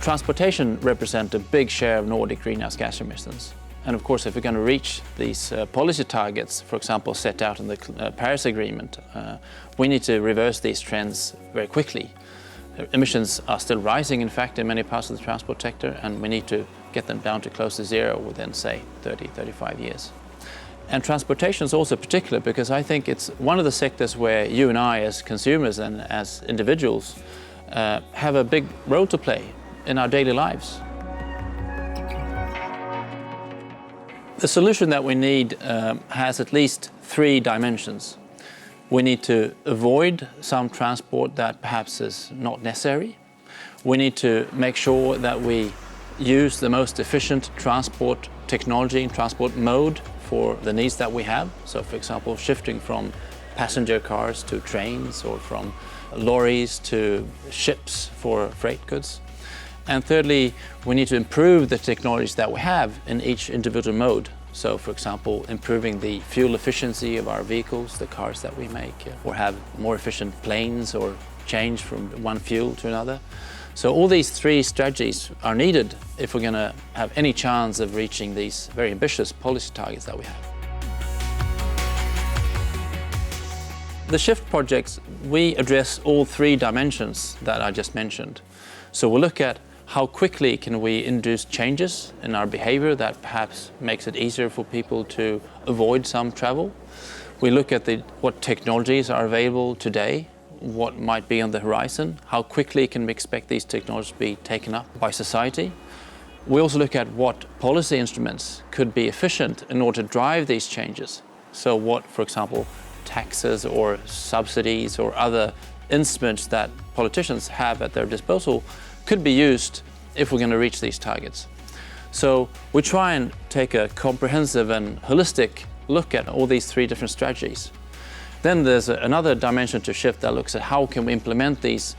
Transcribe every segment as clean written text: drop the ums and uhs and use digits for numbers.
Transportation represents a big share of Nordic greenhouse gas emissions. And of course, if we're going to reach these policy targets, for example, set out in the Paris Agreement, we need to reverse these trends very quickly. Emissions are still rising, in fact, in many parts of the transport sector, and we need to get them down to close to zero within, say, 30, 35 years. And transportation is also particular because I think it's one of the sectors where you and I, as consumers and as individuals, have a big role to play in our daily lives. The solution that we need has at least three dimensions. We need to avoid some transport that perhaps is not necessary. We need to make sure that we use the most efficient transport technology and transport mode for the needs that we have. So, for example, shifting from passenger cars to trains, or from lorries to ships for freight goods. And thirdly, we need to improve the technologies that we have in each individual mode. So, for example, improving the fuel efficiency of our vehicles, the cars that we make, or have more efficient planes, or change from one fuel to another. So all these three strategies are needed if we're going to have any chance of reaching these very ambitious policy targets that we have. The SHIFT projects, we address all three dimensions that I just mentioned. So we'll look at how quickly can we induce changes in our behavior that perhaps makes it easier for people to avoid some travel. We look at what technologies are available today, what might be on the horizon, how quickly can we expect these technologies to be taken up by society. We also look at what policy instruments could be efficient in order to drive these changes. So what, for example, taxes or subsidies or other instruments that politicians have at their disposal could be used if we're going to reach these targets. So we try and take a comprehensive and holistic look at all these three different strategies. Then there's another dimension to SHIFT that looks at how can we implement these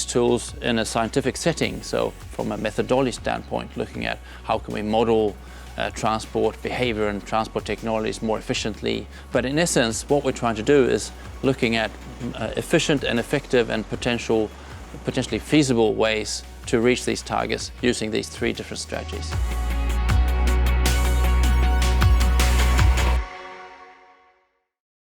tools in a scientific setting. So from a methodology standpoint, looking at how can we model transport behavior and transport technologies more efficiently. But in essence, what we're trying to do is looking at efficient and effective and potentially feasible ways to reach these targets using these three different strategies.